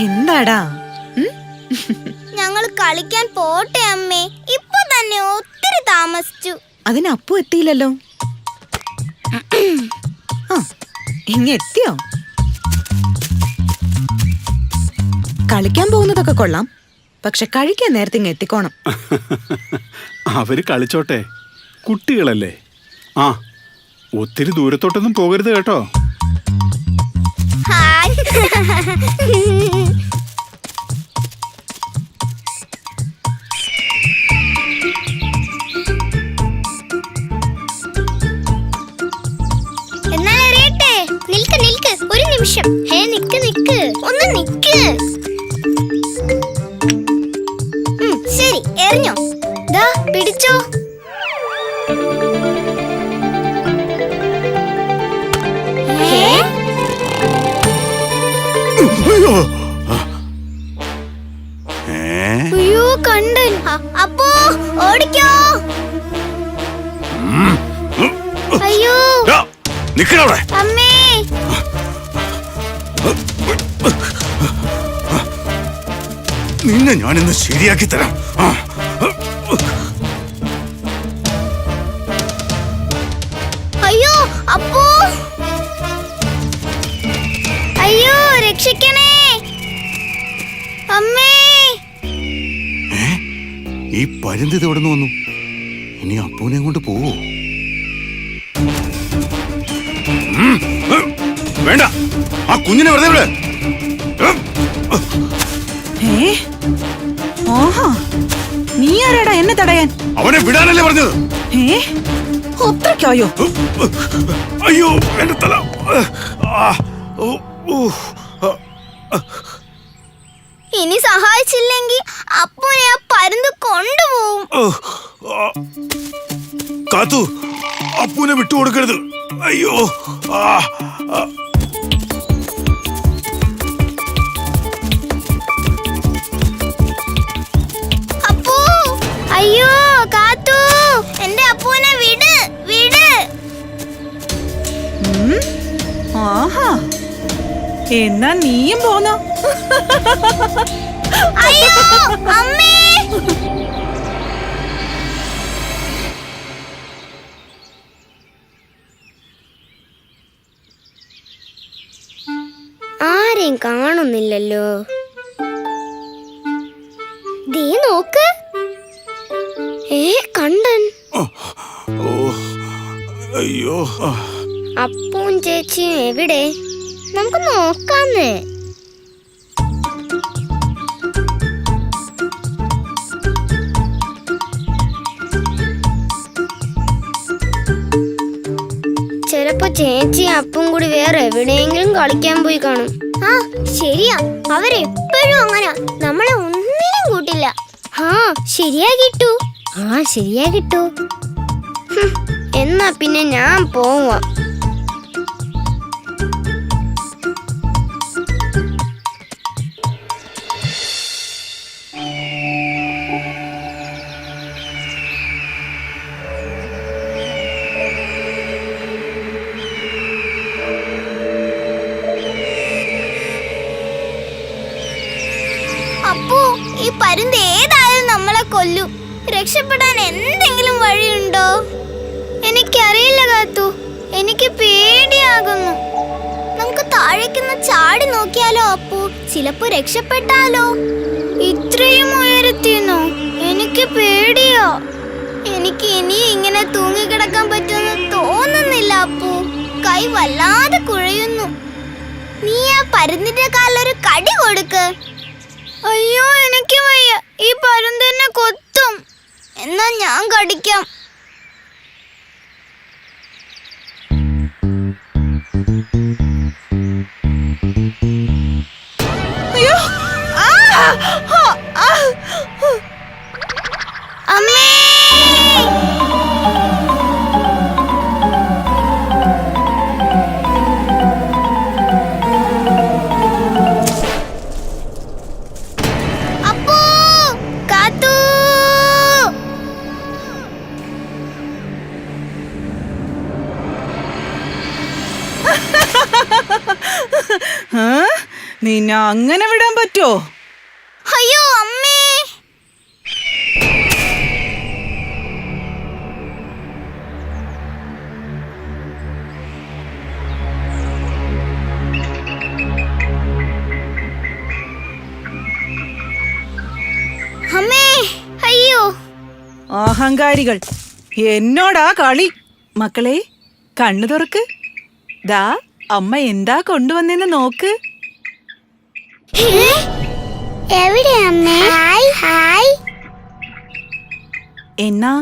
എന്താടാ? ഞങ്ങൾ കളിക്കാൻ പോട്ടെ അമ്മേ. ഇപ്പൊ തന്നെ ഒത്തിരി താമസിച്ചു. അതിന് അപ്പു എത്തിയില്ലല്ലോ. എത്തിയോ? കളിക്കാൻ പോകുന്നതൊക്കെ കൊള്ളാം, പക്ഷെ കഴിക്കാൻ നേരത്തെ ഇങ്ങ് എത്തിക്കോണം. അവര് കളിച്ചോട്ടെ, കുട്ടികളല്ലേ. ആ, ഒത്തിരി ദൂരത്തോട്ടൊന്നും പോകരുത് കേട്ടോ. ഒരു നിമിഷം. നിക്ക് ഒന്ന് നിക്ക്. ശരി, എറിഞ്ഞോ? ദാ പിടിച്ചോ. അയ്യോ കണ്ടൻ. അപ്പോ ഓടിക്കോ. അയ്യോ അമ്മേ. നിന്നെ ഞാനിന്ന് ശരിയാക്കി തരാം. അയ്യോ അപ്പോ, അയ്യോ രക്ഷിക്കണേ അമ്മേ. ഈ പരുന്ത് ഇത് എവിടെ നിന്ന് വന്നു? ഇനി അപ്പൂനെ കൊണ്ട് പോവോ? വേണ്ട, ആ കുഞ്ഞിനെ വെറുതെ വിട്. നീ ആരാടാ എന്നെ തടയാൻ? അവനെ വിടാനല്ലേ പറഞ്ഞത്? അത്രയ്ക്കായോ? അയ്യോ എന്റെ തല. ഇനി സഹായിച്ചില്ലെങ്കിൽ അപ്പൂനെ ആ പരുന്ത് കൊണ്ടുപോകും. കാത്തു, അപ്പൂനെ വിട്ടുകൊടുക്കരുത്. അയ്യോ. അപ്പൂ, അയ്യോ കാത്തു, എന്റെ അപ്പൂനെ വിട് വിട്. ആഹാ, എന്നാ നീയും പോന്നോ? അയ്യോ അമ്മേ. ആരെയും കാണുന്നില്ലല്ലോ. ദേ നോക്ക്. കണ്ടൻ. അയ്യോ. അപ്പൂൻ ചേച്ചിയും എവിടെ? നമുക്ക് നോക്കാന്ന്. ചിലപ്പോ ചേച്ചി അപ്പും കൂടി വേറെ എവിടെയെങ്കിലും കളിക്കാൻ പോയി കാണും. ആ ശരിയാ, അവരെപ്പോഴും അങ്ങനെ, നമ്മളെ ഒന്നിനും കൂട്ടില്ല. ശരിയാ കിട്ടൂ. എന്നാ പിന്നെ ഞാൻ പോവാ. അപ്പോ ഈ പരുന്ത് ഏതായാലും നമ്മളെ കൊല്ലും. രക്ഷപ്പെടാൻ എന്തെങ്കിലും വഴിയുണ്ടോ? എനിക്കറിയില്ല കാത്തു, എനിക്ക് പേടിയാകുന്നു. നമുക്ക് താഴേക്കൊന്ന് ചാടി നോക്കിയാലോ അപ്പു? ചിലപ്പോ രക്ഷപ്പെട്ടാലോ? ഇത്രയും ഉയരത്തിന്നോ? എനിക്ക് പേടിയോ. എനിക്ക് ഇനി ഇങ്ങനെ തൂങ്ങിക്കിടക്കാൻ പറ്റുമെന്ന് തോന്നുന്നില്ല അപ്പു. കൈ വല്ലാതെ കുഴയുന്നു. നീ ആ പരുന്തിന്റെ കാലൊരു കടി കൊടുക്ക്. അയ്യോ, എനിക്ക് വയ്യ. ഈ പരുന്തെന്നെ കൊത്തും. എന്നാ ഞാൻ കടിക്കാം. അയ്യോ, അമ്മേ! അപ്പൂ! കാത്തു! നിന്നെ അങ്ങനെ വിടാൻ പറ്റോ? അയ്യോ അമ്മേ! അമ്മേ! അയ്യോ! അഹങ്കാരികൾ, എന്നോടാ കളി. മക്കളെ, കണ്ണു തുറക്ക്. ദാ അമ്മ എന്താ കൊണ്ടുവന്നെന്ന് നോക്ക്. എവിടെ അമ്മേ? Hi hi. എന്നാ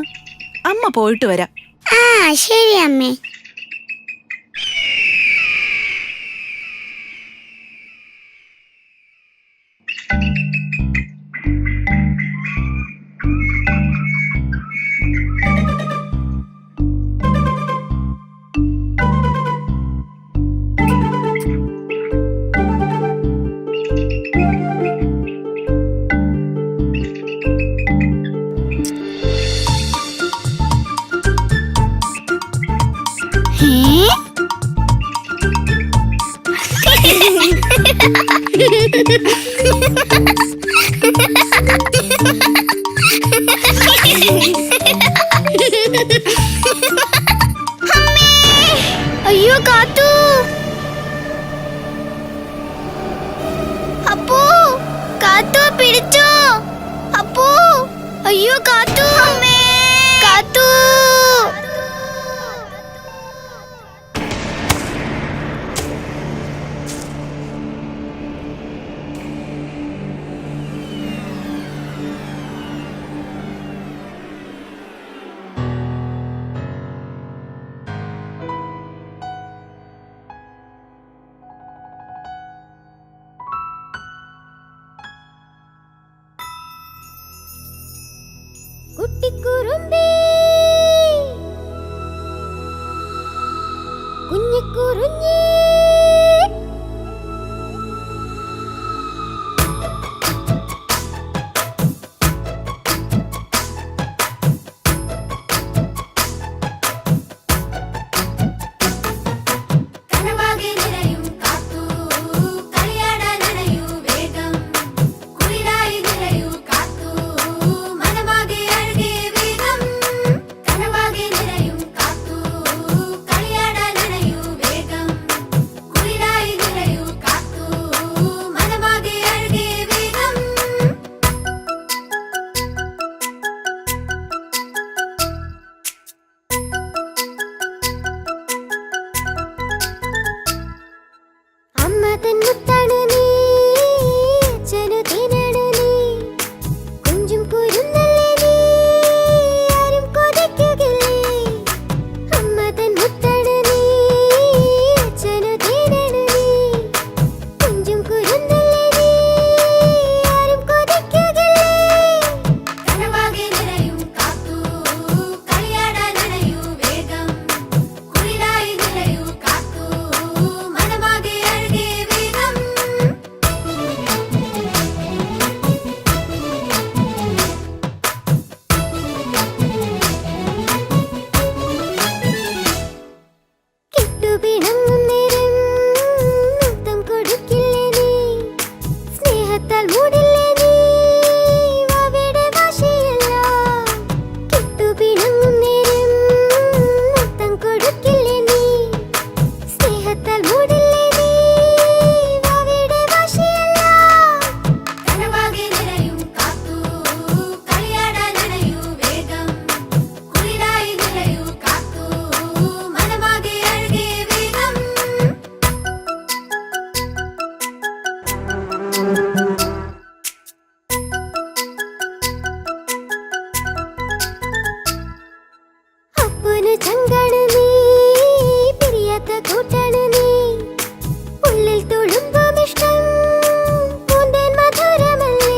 അമ്മ പോയിട്ട് വരാം. ആ ശരി അമ്മേ. അയ്യോ കാത്തു! അപ്പൂ! കാത്തു പിടിച്ചോ! അപ്പൂ! അയ്യോ കാത്തു! കാത്തു! കുട്ടിക്കുറുമ്പി, കുഞ്ഞിക്കുറുഞ്ഞി, കനവാകെ നിറയും കാത്തു, കളിയാടാനണയൂ വേഗം, കുളിരായി നിറയൂ കാത്തു, മനമാകെ അഴകേ വേഗം, കനവാകെ നിറയും കാത്തു, കളിയാടാനണയൂ വേഗം, കുളിരായി നിറയൂ കാത്തു, മനമാകെ അഴകേ വേഗം. അമ്മ തൻ മുത്താണ് നീ, അച്ഛനു തേനാണ് നീ, കുഞ്ചും കുരുന്നല്ലേ നീ, ആരും കൊതിക്കുകില്ലേ. അമ്മ തൻ മുത്താണ് നീ, അച്ഛനു തേനാണ് നീ, കുഞ്ചും കുരുന്നല്ലേ നീ, ആരും കൊതിക്കുകില്ലേ. കനവാകെ നിറയും കാത്തു, കളിയാടാനണയൂ വേഗം, കുളിരായി നിറയൂ കാത്തു, മനമാകെ അഴകേ വേഗം. അപ്പന് ചങ്കാണ് നീ പിരിയാത്ത കൂട്ടാണ് നീ ഉള്ളിൽ തുളുമ്പും ഇഷ്ടം പൂന്തേൻ മധുരമല്ലേ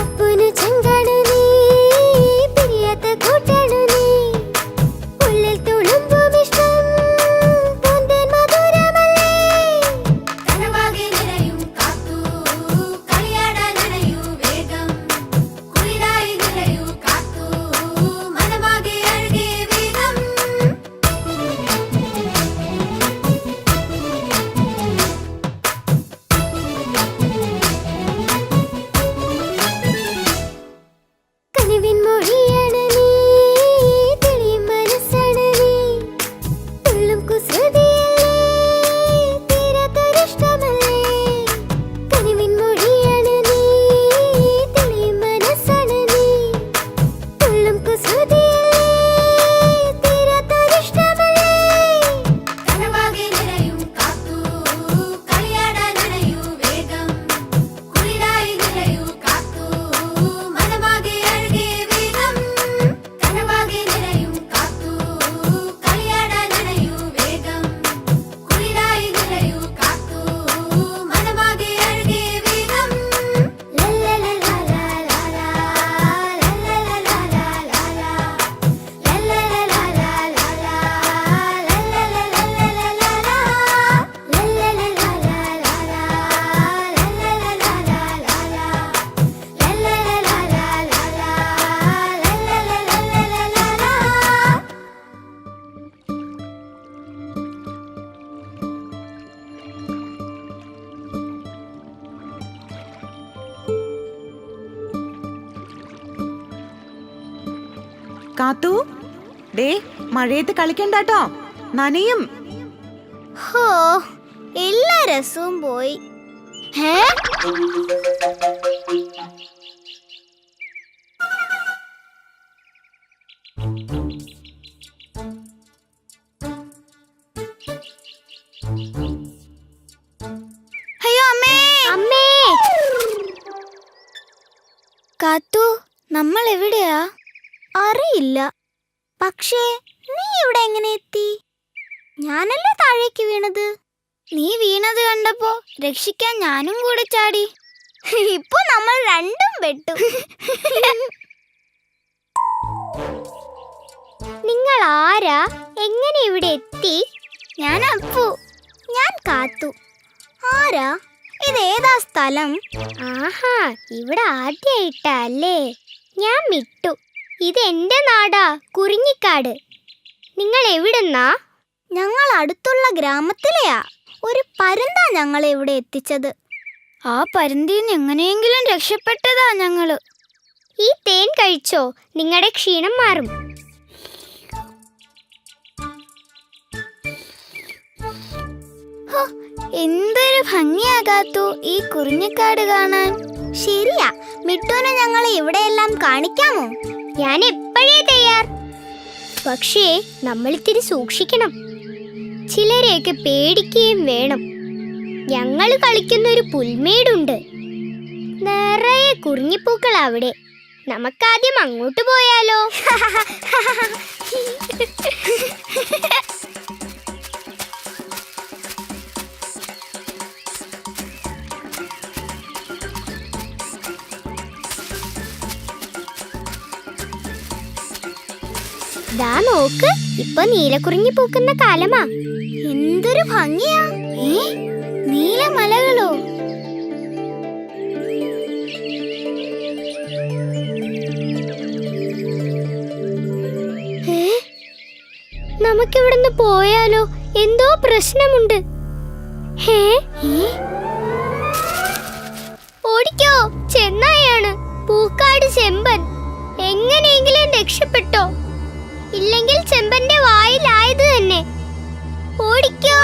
അപ്പന് ചങ്കാണ് നീ പിരിയാത്ത കൂട്ടാണ് നീ ഉള്ളിൽ തുളുമ്പും ഇഷ്ടം പൂന്തേൻ മധുരമല്ലേ കനവാകെ നിറയും കാത്തു കളിയാടാൻ നിറയൂ വേഗം കുളിരായി നിറയൂ കാത്തു മനമാകെ അഴകേ വേഗം കനിവിൻ മൊഴിയാണ് നീ തെളിയും മനസ്സാണ് നീ തുള്ളും കുസൃതിയല്ലേ തീരാത്തൊരിഷ്ടമല്ലേ കനിവിൻ മൊഴിയാണ് നീ തെളിയും മനസ്സാണ് നീ തുള്ളും കുസൃതിയല്ലേ തീരാത്തൊരിഷ്ടമല്ലേ കനവാകെ നിറയും കാത്തു കളിയാടാൻ നിറയൂ വേഗം കുളിരായി നിറയൂ കാത്തു മനമാകെ അഴകേ വേഗം കനവാകെ നിറയും കാത്തു കളിയാടാൻ നിറയൂ വേഗം കുളിരായി നിറയൂ കാത്തു മനമാകെ അഴകേ വേഗം കാത്തു, ദേ മഴയത്ത് കളിക്കണ്ടാട്ടോ, നനയും. ഹോ, എല്ലാ രസവും പോയി. ഹേ, അയ്യോ അമ്മേ, അമ്മേ. കാത്തു, നമ്മൾ എവിടെയാ? അറിയില്ല. പക്ഷേ നീ ഇവിടെ എങ്ങനെ എത്തി? ഞാനല്ലേ താഴേക്ക് വീണത്. നീ വീണത് കണ്ടപ്പോ രക്ഷിക്കാൻ ഞാനും കൂടെ ചാടി. ഇപ്പൊ നമ്മൾ രണ്ടും പെട്ടു. നിങ്ങൾ ആരാ? എങ്ങനെ ഇവിടെ എത്തി? ഞാൻ അപ്പു. ഞാൻ കാത്തു. ആരാ? ഇതേതാ സ്ഥലം? ആഹാ, ഇവിടെ ആദ്യായിട്ടല്ലേ. ഞാൻ മിട്ടു. ഇത് എന്റെ നാടാ, കുറിഞ്ഞിക്കാട്. നിങ്ങൾ എവിടുന്നാ? ഞങ്ങൾ അടുത്തുള്ള ഗ്രാമത്തിലെയാ. ഒരു പരുന്താ ഞങ്ങളെ ഇവിടെ എത്തിച്ചത്. ആ പരുന്തിന്ന് എങ്ങനെയെങ്കിലും രക്ഷപ്പെട്ടതാ ഞങ്ങള്. ഈ തേൻ കഴിച്ചോ, നിങ്ങളുടെ ക്ഷീണം മാറും. എന്തൊരു ഭംഗിയാകാത്തു ഈ കുറിഞ്ഞിക്കാട് കാണാൻ. ശരിയാ, മിട്ടുവിനെ ഞങ്ങളെ ഇവിടെയെല്ലാം കാണിക്കാമോ? ഞാൻ എപ്പോഴേ തയ്യാർ. പക്ഷേ നമ്മളിത്തിരി സൂക്ഷിക്കണം. ചിലരെയൊക്കെ പേടിക്കുകയും വേണം. ഞങ്ങൾ കളിക്കുന്നൊരു പുൽമേടുണ്ട്, നിറയെ കുറിഞ്ഞിപ്പൂക്കൾ അവിടെ. നമുക്കാദ്യം അങ്ങോട്ട് പോയാലോ? ദാ നോക്ക്, ഇപ്പൊ നീലക്കുറിഞ്ഞി പൂക്കുന്ന കാലമാ. എന്തൊരു ഭംഗിയാ! നീലമലകളോ? നമുക്കിവിടുന്ന് പോയാലോ? എന്തോ പ്രശ്നമുണ്ട്. ഓടിക്കോ, ചെന്നായാണ്. പൂക്കാട് ചെമ്പൻ. എങ്ങനെയെങ്കിലും രക്ഷപ്പെട്ടോ, ഇല്ലെങ്കിൽ ചെമ്പന്റെ വായിലായത് തന്നെ. ഓടിക്കോ.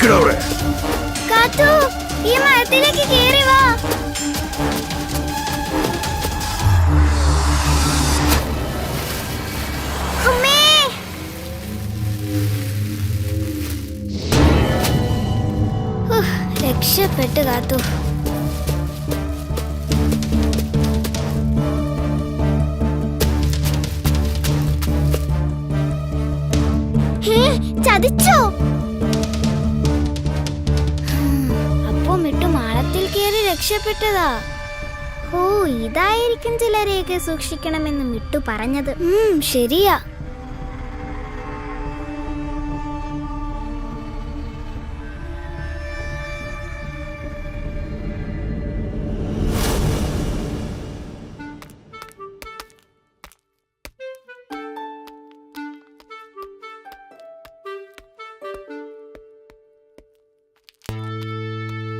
നിക്കടാ അവിടെ. കാത്തു, ഈ മരത്തിലേക്ക് കേറി വാ. അമ്മേ, രക്ഷപ്പെട്ടു കാത്തു. ചതിച്ചോ? അപ്പോ മിട്ടു മാളത്തിൽ കയറി രക്ഷപ്പെട്ടതാ. ഓ, ഇതായിരിക്കും ചിലരെയൊക്കെ സൂക്ഷിക്കണമെന്ന് മിട്ടു പറഞ്ഞത്. ശരിയാ.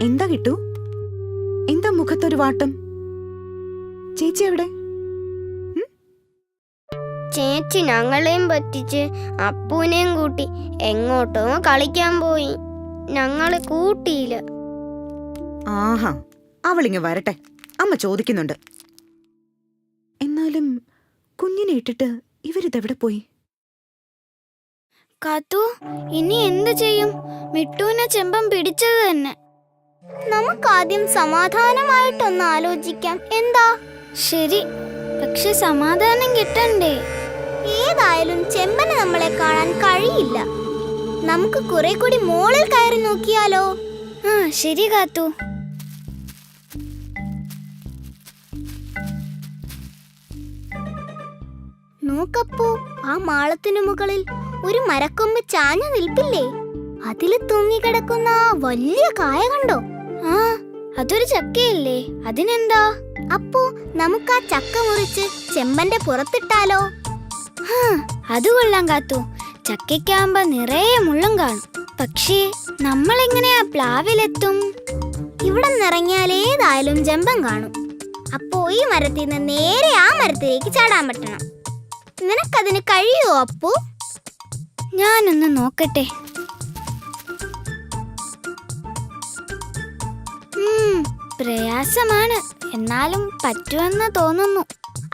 എന്താ കിട്ടു? എന്താ മുഖത്തൊരു വാട്ടം? ചേച്ചി എവിടെ? ചേച്ചി ഞങ്ങളെയും പറ്റിച്ച് അപ്പൂനെയും കൂട്ടി എങ്ങോട്ടോ കളിക്കാൻ പോയി. ഞങ്ങളെ കൂട്ടിയില്ല. ആഹാ, അവളിങ്ങ് വരട്ടെ, അമ്മ ചോദിക്കുന്നുണ്ട്. എന്നാലും കുഞ്ഞിനെ ഇട്ടിട്ട് ഇവരിതെവിടെ പോയി? കാത്തു, ഇനി എന്ത് ചെയ്യും? മിട്ടുവിനെ ചെമ്പം പിടിച്ചത് തന്നെ. നമുക്കാദ്യം സമാധാനമായിട്ടൊന്ന് ആലോചിക്കാം. എന്താ? ശരി, പക്ഷെ സമാധാനം കിട്ടണ്ടേ? ഏതായാലും ചെമ്പന് നമ്മളെ കാണാൻ കഴിയില്ല. നമുക്ക് കുറെ കൂടി മോളിൽ കയറി നോക്കിയാലോ? ആ, ശരി കാത്തു. നോക്കപ്പോ, ആ മാളത്തിനു മുകളിൽ ഒരു മരക്കൊമ്പ് ചാഞ്ഞു നിൽപ്പില്ലേ? അതില് തൂങ്ങിക്കിടക്കുന്ന വലിയ കായ കണ്ടോ? ആ, അതൊരു ചക്കയല്ലേ? അതിനെന്താ? അപ്പോ നമുക്ക് ആ ചക്ക മുറിച്ച് ചെമ്പന്റെ പുറത്തിട്ടാലോ? അത് കൊള്ളാം കാത്തു. ചക്കയ്ക്കാകുമ്പോ നിറയെ മുള്ളും കാണും. പക്ഷേ നമ്മളെങ്ങനെയാ പ്ലാവിലെത്തും? ഇവിടെ നിറങ്ങിയാൽ ഏതായാലും ചെമ്പൻ കാണും. അപ്പോ ഈ മരത്തിൽ നിന്ന് നേരെ ആ മരത്തിലേക്ക് ചാടാൻ പറ്റണം. നിനക്കതിന് കഴിയുമോ അപ്പു? ഞാനൊന്ന് നോക്കട്ടെ. പ്രയാസമാണ്, എന്നാലും പറ്റുമെന്ന് തോന്നുന്നു.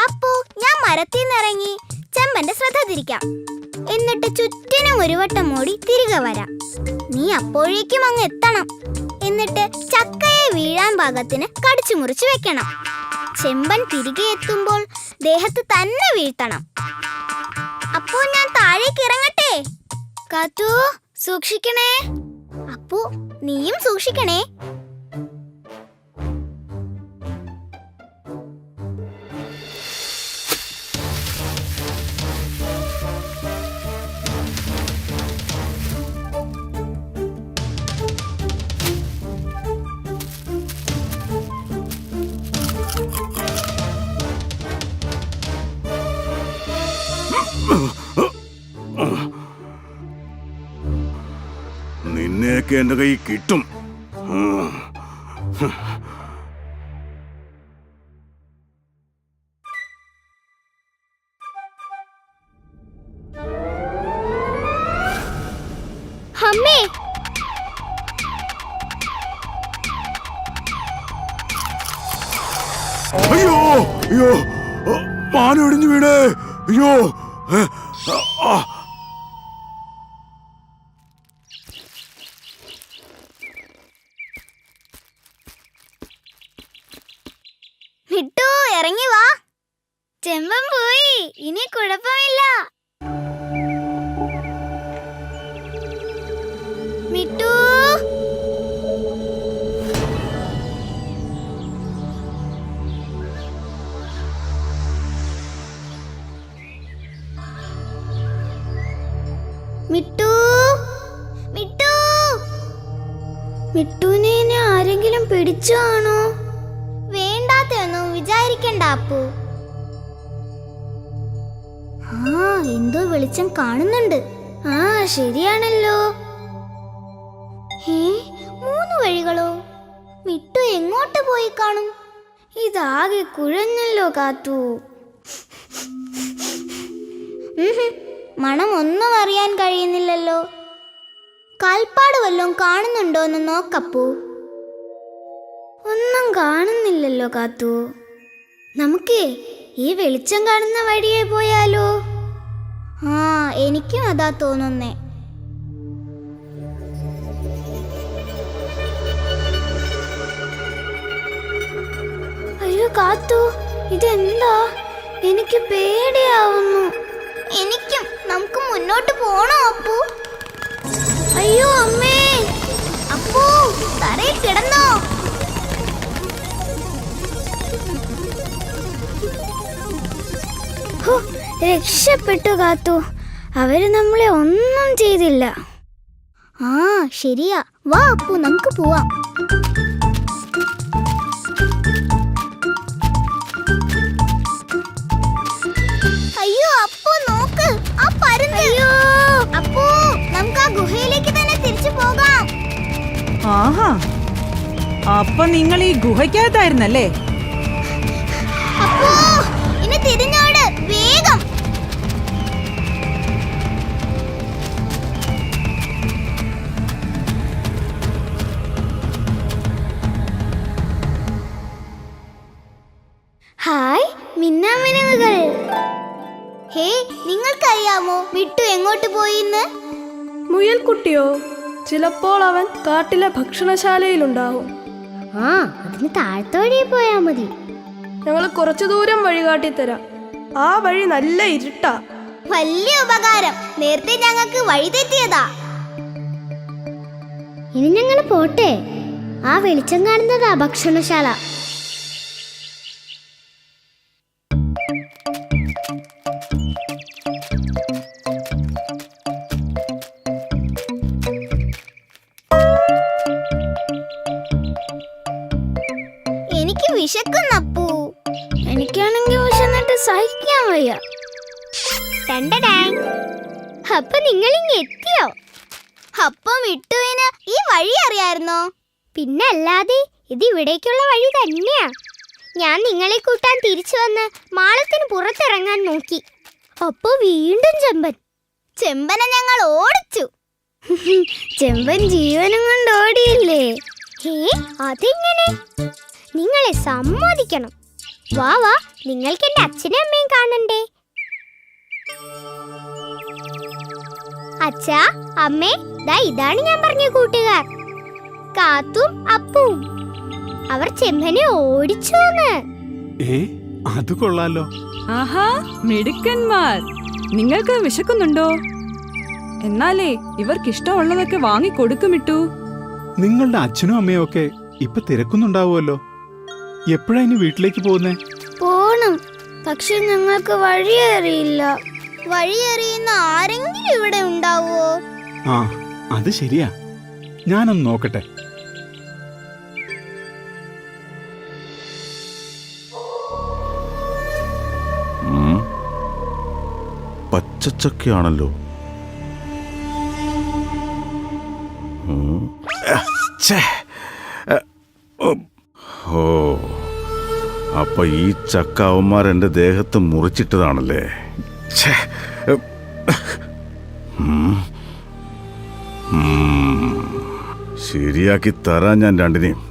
അപ്പോ ഞാൻ മരത്തിൽ നിന്നിറങ്ങി ചെമ്പന്റെ ശ്രദ്ധ തിരിക്കാം. എന്നിട്ട് ചുറ്റിനും ഒരു വട്ടം ഓടി തിരികെ വരാം. നീ അപ്പോഴേക്കും അങ്ങ് എത്തണം. എന്നിട്ട് ചക്കയെ വീഴാൻ പാകത്തിന് കടിച്ചു മുറിച്ച് വെക്കണം. ചെമ്പൻ തിരികെ എത്തുമ്പോൾ ദേഹത്ത് തന്നെ വീഴ്ത്തണം. അപ്പോ ഞാൻ താഴേക്ക് ഇറങ്ങട്ടെ? കാത്തു, സൂക്ഷിക്കണേ. അപ്പോ നീയും സൂക്ഷിക്കണേ. നിന്നെയൊക്കെ എന്റെ കൈ കിട്ടും. അമ്മേ, അയ്യോ അയ്യോ, മാന ഒടിഞ്ഞു വീണേ. അയ്യോ, മിട്ടു, ഇറങ്ങി വാ. ചെമ്പൻ പോയി, ഇനി കുഴപ്പമില്ല. മിട്ടു, മിട്ടു, മിട്ടു. മിട്ടുവിനെ ആരെങ്കിലും പിടിച്ചാണോ? വേണ്ടാത്തൊന്നും വിചാരിക്കണ്ട അപ്പു. ആ, എന്തോ വെളിച്ചം കാണുന്നുണ്ട്. ആ, ശരിയാണല്ലോ. 3 വഴികളോ? മിട്ടു എങ്ങോട്ട് പോയി കാണും? ഇതാകെ കുഴഞ്ഞല്ലോ കാത്തു. മണം ഒന്നും അറിയാൻ കഴിയുന്നില്ലല്ലോ. കാൽപ്പാട് വല്ലതും കാണുന്നുണ്ടോന്ന് നോക്കപ്പൂ. ഒന്നും കാണുന്നില്ലല്ലോ കാത്തു. നമുക്ക് ഈ വെളിച്ചം കാണുന്ന വഴിയെ പോയാലോ? ആ, എനിക്കും അതാ തോന്നുന്നേ. അയ്യോ കാത്തു, ഇതെന്താ? എനിക്ക് പേടിയാവുന്നു. എനിക്കും. നമുക്ക് മുന്നോട്ട് പോണോ അപ്പു? അയ്യോ അമ്മേ, അപ്പു തറയിൽ കിടന്നോ? രക്ഷപ്പെട്ടു കാത്തു. അവര് നമ്മളെ ഒന്നും ചെയ്തില്ല. ആ ശരിയാ, വാ അപ്പു നമുക്ക് പോവാം. അയ്യോ അപ്പു നോക്ക്, ആ പരുന്ത്. അയ്യോ അപ്പു, നമുക്ക് ആ ഗുഹയിലേക്ക് തന്നെ തിരിച്ചു പോകാം. ആഹാ, അപ്പൊ നിങ്ങൾ ഈ ഗുഹയ്ക്കകത്തായിരുന്നല്ലേ? അപ്പു ഇനി തിരിഞ്ഞോട് വേഗം. ഹായ് മിന്നാമിനുകൾ. ഹേ, നിങ്ങൾക്കറിയാമോ മിട്ടു എങ്ങോട്ട് പോയിന്ന്? മുയൽക്കുട്ടിയോ? ചിലപ്പോൾ അവൻ കാട്ടിലെ ഭക്ഷണശാലയിലുണ്ടാവും. ആ, അതിന് താഴത്തോടെ പോയാ മതി. ഞങ്ങൾ കുറച്ചു ദൂരം വഴി കാട്ടിത്തരാം. ആ വഴി നല്ല ഇരുട്ടാ. വലിയ ഉപകാരം. നേരത്തെ ഞങ്ങൾക്ക് വഴി തെറ്റിയതാ. ഇനി ഞങ്ങൾ പോട്ടെ. ആ വെളിച്ചം കാണുന്നതാ ഭക്ഷണശാല. എനിക്ക് വിശക്കുന്നപ്പൂ. എനിക്കാണെങ്കിൽ വിശന്നിട്ട് സഹിക്കാൻ വയ്യ. അപ്പൊ നിങ്ങൾ ഇങ്ങ് എത്തിയോ? അപ്പം വിട്ടുവിന് ഈ വഴി അറിയായിരുന്നോ? പിന്നല്ലാതെ ഇത് ഇവിടേക്കുള്ള വഴി തന്നെയാ. ഞാൻ നിങ്ങളെ കൂട്ടാൻ തിരിച്ചു വന്ന് മാളത്തിന് പുറത്തിറങ്ങാൻ നോക്കി. അപ്പൊ വീണ്ടും ചെമ്പനെ ഞങ്ങൾ ഓടിച്ചു. ചെമ്പൻ ജീവനും കൊണ്ട് ഓടിയില്ലേ? അതെങ്ങനെ? നിങ്ങളെ സമ്മതിക്കണം. വാ വാ, നിങ്ങൾക്ക് എന്റെ അച്ഛനും അമ്മയും കാണണ്ടേ? അച്ഛാ, അമ്മേ, ദാ ഇതാണ് ഞാൻ പറഞ്ഞ കൂട്ടുകാർ, കാത്തും അപ്പും. അവർ ചെമ്പനെ ഓടിച്ചോന്ന്. അത് കൊള്ളാലോ. ആഹാ, മിടുക്കന്മാർ. നിങ്ങൾക്ക് വിശക്കുന്നുണ്ടോ? എന്നാലേ ഇവർക്കിഷ്ടമുള്ളതൊക്കെ വാങ്ങിക്കൊടുക്കുമിട്ടു. നിങ്ങളുടെ അച്ഛനും അമ്മയും ഒക്കെ ഇപ്പൊ തിരക്കുന്നുണ്ടാവുമല്ലോ. എപ്പോഴാ ഇനി വീട്ടിലേക്ക് പോകുന്നേ? പോണം, പക്ഷെ ഞങ്ങൾക്ക് വഴിയറിയില്ല. വഴിയറിയുന്ന ആരെങ്കിലും ഇവിടെ ഉണ്ടാവോ? ആ, അത് ശരിയാ. ഞാനൊന്ന് നോക്കട്ടെ. പച്ചച്ചക്കയാണല്ലോ. ഓ, അപ്പൊ ഈ ചക്ക അവന്മാർ എന്റെ ദേഹത്ത് മുറിച്ചിട്ടതാണല്ലേ. ശരിയാക്കി തരാൻ ഞാൻ രണ്ടിനെയും.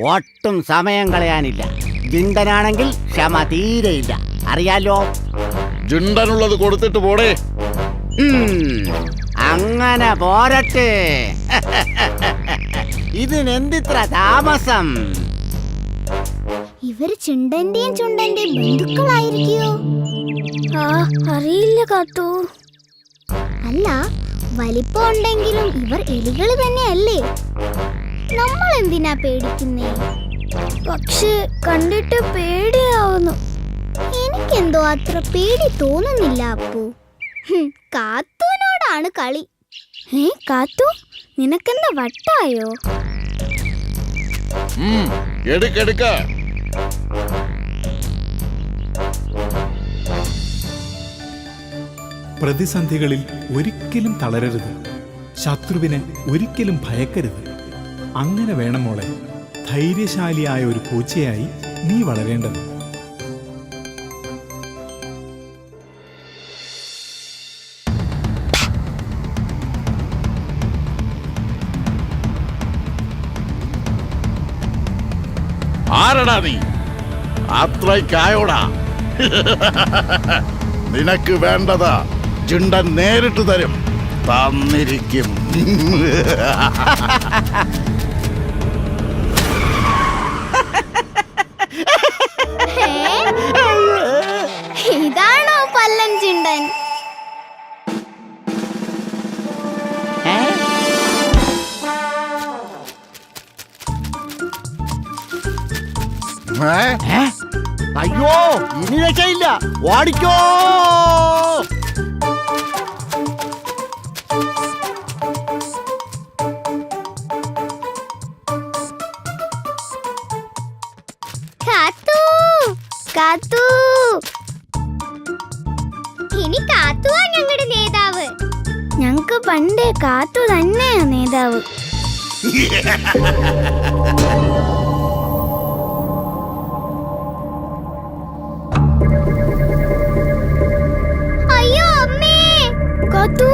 ഒട്ടും സമയം കളയാനില്ല. ജിണ്ടനാണെങ്കിൽ ക്ഷമ തീരെയില്ല, അറിയാലോ. ജിണ്ടനുള്ളത് കൊടുത്തിട്ട് പോടേ. അങ്ങനെ പോരട്ടെ. ഇതിനെന്തിത്ര താമസം? ഇവര് ചുണ്ടന്റെയും ചുണ്ടന്റെയും ബന്ധുക്കളായിരിക്കോ? അറിയില്ല കാത്തു. അല്ല, വലിപ്പം ഉണ്ടെങ്കിലും ഇവർ എലികൾ തന്നെയല്ലേ. നമ്മൾ എന്തിനാ പേടിക്കുന്നേ? പക്ഷെ കണ്ടിട്ട് പേടിയാവുന്നു. എനിക്കെന്തോ അത്ര പേടി തോന്നുന്നില്ല അപ്പു. കാത്തുവിനോടാണ് കളി. കാത്തു, നിനക്കെന്താ വട്ടായോ? എടുക്ക. പ്രതിസന്ധികളിൽ ഒരിക്കലും തളരരുത്. ശത്രുവിനെ ഒരിക്കലും ഭയക്കരുത്. അങ്ങനെ വേണം മോളെ ധൈര്യശാലിയായ ഒരു പൂച്ചയായി നീ വളരേണ്ടത്. ആരടാ നീ? അത്രയ്ക്കായോടാ? നിനക്ക് വേണ്ടത് ചിണ്ടൻ നേരിട്ട് തരും. തന്നിരിക്കും. ഇതാണോ പല്ലൻ ചിണ്ടൻ? അയ്യോ, ഇനി രക്ഷയില്ല. ഓടിക്കോ. കാത്തു, കാത്തു. ഇനി കാത്തുവാ ഞങ്ങളുടെ നേതാവ്. ഞങ്ങക്ക് പണ്ടേ കാത്തു തന്നെയാ നേതാവ്. അയ്യോ അമ്മേ, കാത്തു.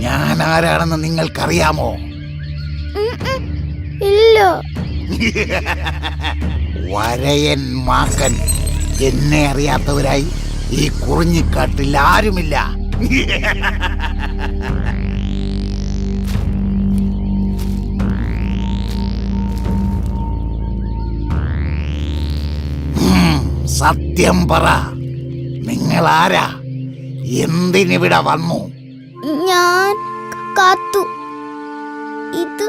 ഞാൻ ആരാണെന്ന് നിങ്ങൾക്കറിയാമോ? ഇല്ല. വരയൻ മാക്കൻ. എന്നെ അറിയാത്തവരായി ഈ കുറിഞ്ഞിക്കാട്ടിൽ ആരുമില്ല. സത്യം പറ, നിങ്ങൾ ആരാ? എന്തിനിവിടെ വന്നു? ഞാൻ കാത്തു. ഇത്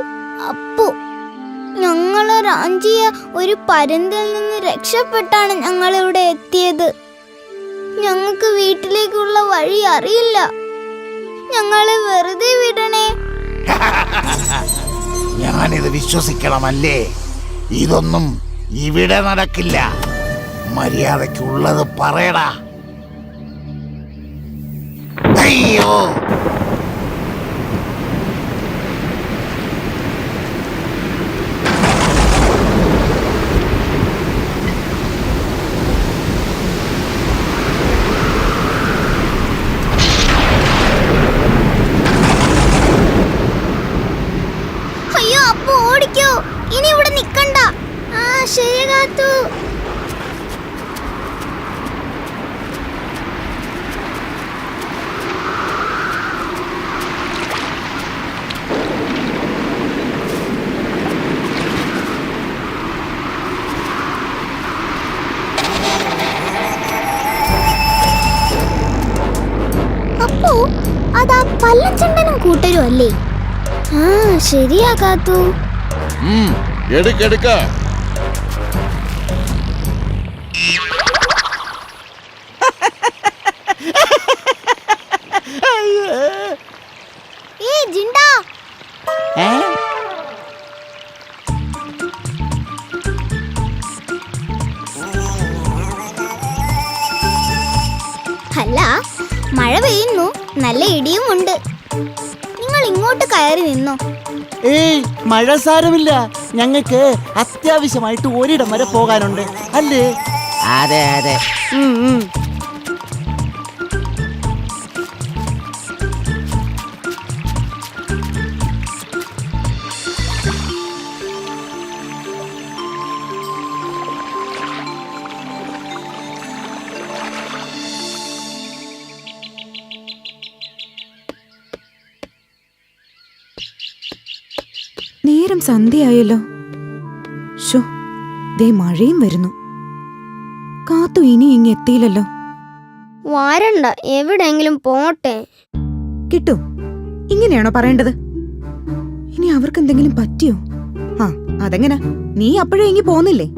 അപ്പു. ഞങ്ങളെ റാഞ്ചിയ ഒരു പരുന്തിൽ നിന്ന് രക്ഷപ്പെട്ടാണ് ഞങ്ങൾ ഇവിടെ എത്തിയത്. ഞങ്ങൾക്ക് വീട്ടിലേക്കുള്ള വഴി അറിയില്ല. ഞങ്ങളെ വെറുതെ വിടണേ. ഞാനിത് വിശ്വസിക്കണമല്ലേ? ഇതൊന്നും ഇവിടെ നടക്കില്ല. മര്യാദയ്ക്കുള്ളത് പറയടാ. അയ്യോ, അയ്യോ അപ്പു, ഓടിക്കോ. ഇനി ഇവിടെ നിക്കണ്ട. ആ ശരി കാത്തു. അപ്പു, അതാ പല്ലച്ചണ്ടനും കൂട്ടരും അല്ലേ? ആ ശരിയാ കാത്തു. എടുക്കെടുക്ക. ജിണ്ടാ. അല്ല, മഴ പെയ്യുന്നു, നല്ല ഇടിയും ഉണ്ട്. നിങ്ങൾ ഇങ്ങോട്ട് കയറി നിന്നോ. ഏയ്, മഴ സാരമില്ല. ഞങ്ങൾക്ക് അത്യാവശ്യമായിട്ട് ഒരിടം വരെ പോകാനുണ്ട് അല്ലേ? അതെ അതെ. നേരം സന്ധ്യയായല്ലോ. ശോ, ദേ മഴയും വരുന്നു. കാത്തു ഇനി ഇങ്ങെത്തിയില്ലല്ലോ. വാരണ്ട, എവിടെയെങ്കിലും പോട്ടെ. കിട്ടും, ഇങ്ങനെയാണോ പറയേണ്ടത്? ഇനി അവർക്ക് എന്തെങ്കിലും പറ്റിയോ? ആ, അതെങ്ങനെ? നീ അപ്പോഴേ ഇങ്ങി പോന്നില്ലേ?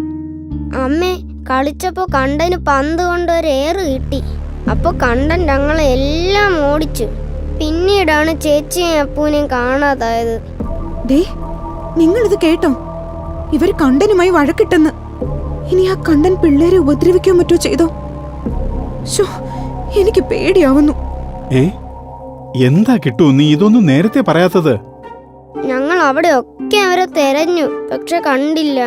അമ്മേ, കളിച്ചപ്പോ കണ്ടന് പന്ത് കൊണ്ട് ഒരു ഏറ് കിട്ടി. അപ്പൊ കണ്ടൻ ഞങ്ങളെ എല്ലാം ഓടിച്ചു. പിന്നീടാണ് ചേച്ചിയും അപ്പൂനെയും കാണാതായത്. ദേ, നിങ്ങളിത് കേട്ടോ? ഇവര് കണ്ടനുമായി വഴക്കിട്ടെന്ന്. ഇനി ആ കണ്ടൻ പിള്ളേരെ ഉപദ്രവിക്കാൻ പറ്റോ ചെയ്തോ? ശോ, എനിക്ക് പേടിയാവുന്നു. എന്താ കിട്ടു, നീ ഇതൊന്നും നേരത്തെ പറയാത്തത്? ഞങ്ങൾ അവിടെ ഒക്കെ അവരെ തെരഞ്ഞു, പക്ഷെ കണ്ടില്ല.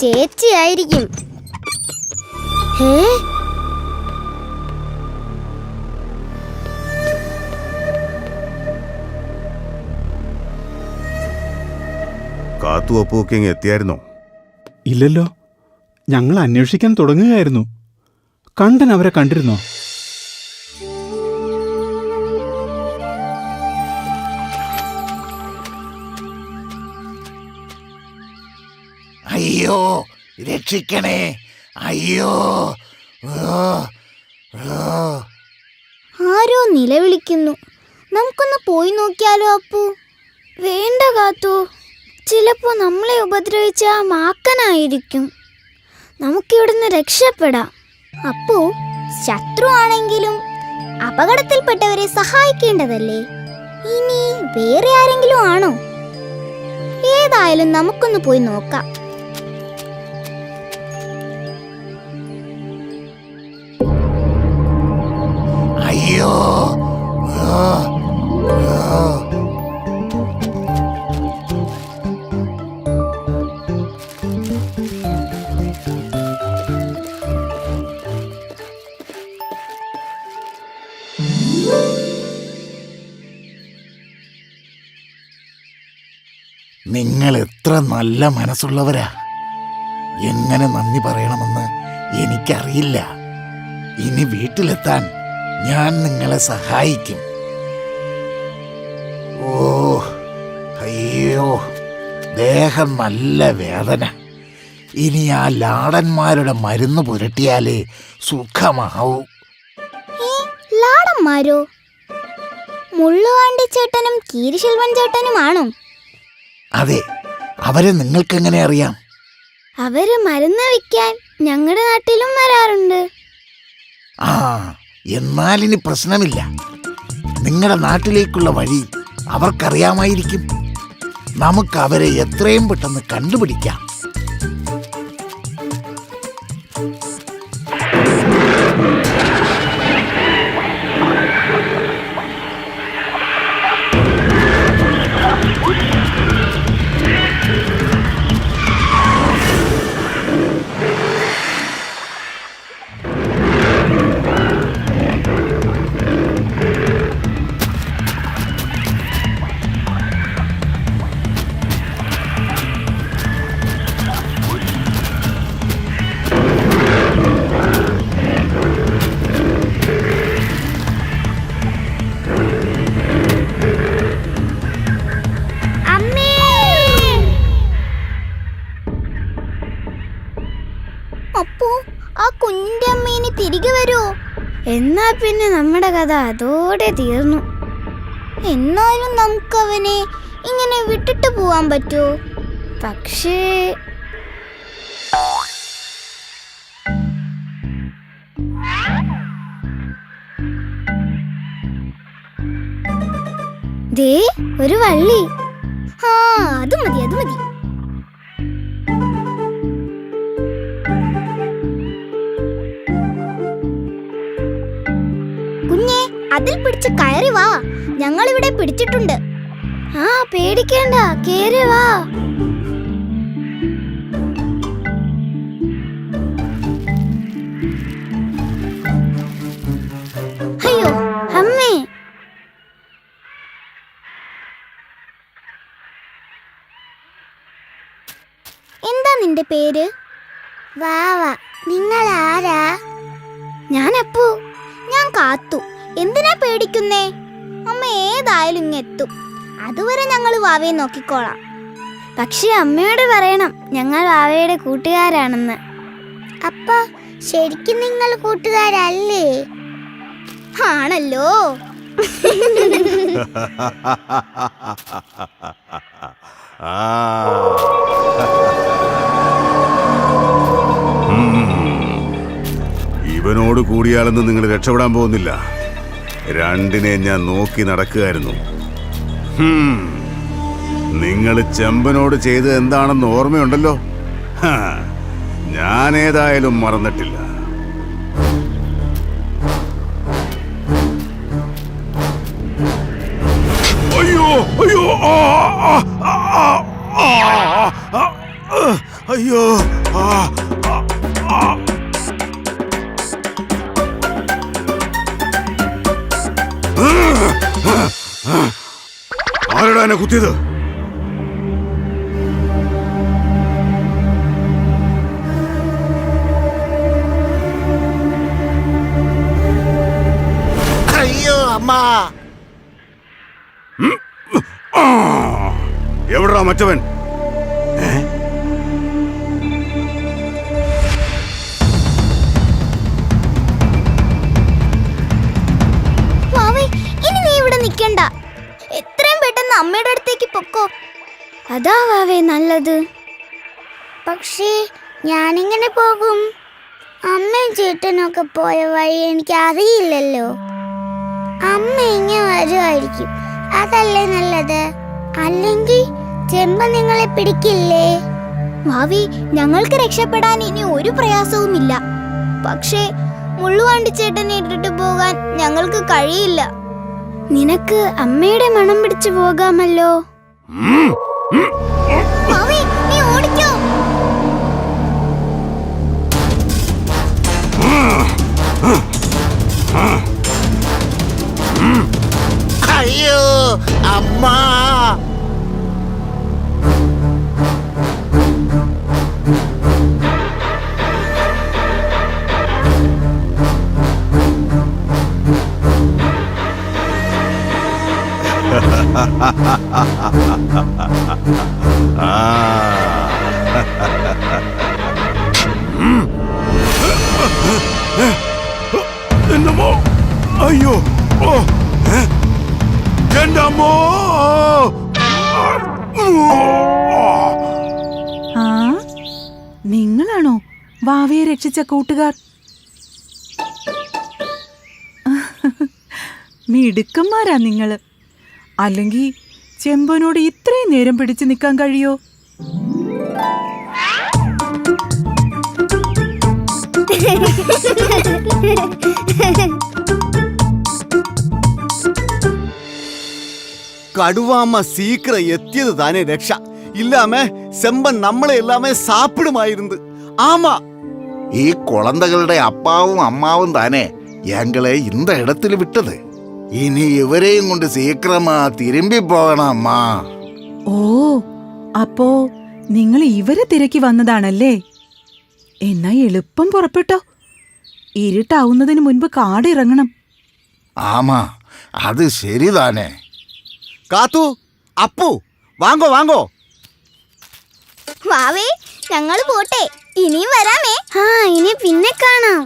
ചേച്ചി ആയിരിക്കും. കാത്തു അപ്പുവൊക്കെ ഇങ്ങ് എത്തിയായിരുന്നോ? ഇല്ലല്ലോ, ഞങ്ങൾ അന്വേഷിക്കാൻ തുടങ്ങുകയായിരുന്നു. കണ്ടൻ അവരെ കണ്ടിരുന്നോ? അയ്യോ, രക്ഷിക്കണേ, അയ്യോ. ആരോ നിലവിളിക്കുന്നു. നമുക്കൊന്ന് പോയി നോക്കിയാലോ അപ്പു? വേണ്ട കാത്തു, ചിലപ്പോ നമ്മളെ ഉപദ്രവിച്ച ആ മാക്കനായിരിക്കും. നമുക്കിവിടുന്ന് രക്ഷപ്പെടാം. അപ്പു, ശത്രു ആണെങ്കിലും അപകടത്തിൽപ്പെട്ടവരെ സഹായിക്കേണ്ടതല്ലേ? ഇനി വേറെ ആരെങ്കിലും ആണോ? ഏതായാലും നമുക്കൊന്ന് പോയി നോക്കാം. അയ്യോ. നിങ്ങൾ എത്ര നല്ല മനസ്സുള്ളവരാ. എങ്ങനെ നന്ദി പറയണമെന്ന് എനിക്കറിയില്ല. ഇനി വീട്ടിലെത്താൻ ഞാൻ നിങ്ങളെ സഹായിക്കും. ഓ, അയ്യോ, ദേഹം നല്ല വേദന. ഇനി ആ ലാടന്മാരുടെ മരുന്ന് പുരട്ടിയാലേ സുഖമാവൂ. ലാടന്മാരോ? മുള്ളുവാണ്ടി ചേട്ടനും കീരിശെൽവൻ ചേട്ടനുമാണോ? അതെ, അവരെ നിങ്ങൾക്കെങ്ങനെ അറിയാം? അവര് മരുന്ന് വിൽക്കാൻ ഞങ്ങളുടെ നാട്ടിലും വരാറുണ്ട്. ആ, എന്നാലിനി പ്രശ്നമില്ല. നിങ്ങളുടെ നാട്ടിലേക്കുള്ള വഴി അവർക്കറിയാമായിരിക്കും. നമുക്ക് അവരെ എത്രയും പെട്ടെന്ന് കണ്ടുപിടിക്കാം. അപ്പോ ആ കുഞ്ഞിന്റെ അമ്മേനെ തിരികെ വരുമോ? എന്നാ പിന്നെ നമ്മുടെ കഥ അതോടെ തീർന്നു. എന്നാലും നമുക്കവനെ ഇങ്ങനെ വിട്ടിട്ട് പോവാൻ പറ്റുമോ? പക്ഷേ ദേ, ഒരു വള്ളി. അത് മതി, അത് മതി. കുഞ്ഞേ, അതിൽ പിടിച്ച് കയറി വാ. ഞങ്ങളിവിടെ പിടിച്ചിട്ടുണ്ട്. പേടിക്കേണ്ട, കേറി വാ. അയ്യോ അമ്മേ. എന്താ നിന്റെ പേര്? വാവ. നിങ്ങൾ ആരാ? ഞാൻ അപ്പു. ഞാൻ കാത്തു. എന്തിനാ പേടിക്കുന്നേ? അമ്മ ഏതായാലും ഇങ്ങെത്തും. അതുവരെ ഞങ്ങൾ വാവയെ നോക്കിക്കോളാം. പക്ഷെ അമ്മയോട് പറയണം ഞങ്ങൾ വാവയുടെ കൂട്ടുകാരാണെന്ന്. അപ്പ ശരിക്കും നിങ്ങൾ കൂട്ടുകാരല്ലേ? ആണല്ലോ. ആ ചെമ്പനോട് കൂടിയാലൊന്നും നിങ്ങൾ രക്ഷപ്പെടാൻ പോകുന്നില്ല. രണ്ടിനെ ഞാൻ നോക്കി നടക്കുകയായിരുന്നു. നിങ്ങൾ ചെമ്പനോട് ചെയ്തത് എന്താണെന്ന് ഓർമ്മയുണ്ടല്ലോ. ഞാനേതായാലും മറന്നിട്ടില്ല. അയ്യോ അയ്യോ അയ്യോ ആരടാ എന്നെ കുത്തിയത്? അയ്യോ അമ്മ. എവിടാ മറ്റവൻ? വാവേ, ഇനി നീ ഇവിടെ നിൽക്കണ്ട. എത്രയും പെട്ടെന്ന് അമ്മയുടെ അടുത്തേക്ക് പൊക്കോ. അതാ വാവേ നല്ലത്. പക്ഷേ ഞാനിങ്ങനെ പോകും? അമ്മയും ചേട്ടനൊക്കെ പോയ വഴി എനിക്ക് അറിയില്ലല്ലോ. അമ്മ ഇങ്ങനെ വരുമായിരിക്കും, അതല്ലേ നല്ലത്. അല്ലെങ്കിൽ ചെമ്പ നിങ്ങളെ പിടിക്കില്ലേ? ഭാവി, ഞങ്ങൾക്ക് രക്ഷപ്പെടാൻ ഇനി ഒരു പ്രയാസവുമില്ല. പക്ഷേ മുള്ളുവാണ്ടി ചേട്ടനെ ഇട്ടിട്ട് പോകാൻ ഞങ്ങൾക്ക് കഴിയില്ല. നിനക്ക് അമ്മയുടെ മണം പിടിച്ചു പോകാമല്ലോ. ഭാവി, നീ ഓടിക്കോ. അയ്യോ അമ്മ. എന്നമ്മോ, അയ്യോ, ഓ, എന്റെ അമ്മോ. ആ, നിങ്ങളാണോ വാവയെ രക്ഷിച്ച കൂട്ടുകാർ? മിടുക്കന്മാരാ നിങ്ങള്. അല്ലെങ്കിൽ ചെമ്പനോട് ഇത്രയും നേരം പിടിച്ചു നിൽക്കാൻ കഴിയോ? கடுவாம சீக்கிரம் எத்தியது தானே ரக்ஷா. இல்லாம செம்பன் நம்மளை எல்லாமே சாப்பிடுமாயிருந்து. ஆமா, ഈ കുളന്തകളുടെ അപ്പാവും അമ്മാവും താനേ ഞങ്ങളെ இந்த இடத்துல വിട്ടത്. ഇനി ഇവരെയും കൊണ്ട് സീക്രമാ തിരുമ്പി പോകണം അമ്മ. ഓ, അപ്പോ നിങ്ങൾ ഇവരെ തിരക്കി വന്നതാണല്ലേ? എന്നാ എളുപ്പം പുറപ്പെട്ടോ. ഇരുട്ടാവുന്നതിന് മുൻപ് കാടിറങ്ങണം. ആമാ, അത് ശരിതാനേ. കാത്തു, അപ്പു, വാങ്ങോ വാങ്ങോ. വാവേ, ഞങ്ങൾ പോട്ടെ. ഇനിയും വരാമേ. ഇനി പിന്നെ കാണാം.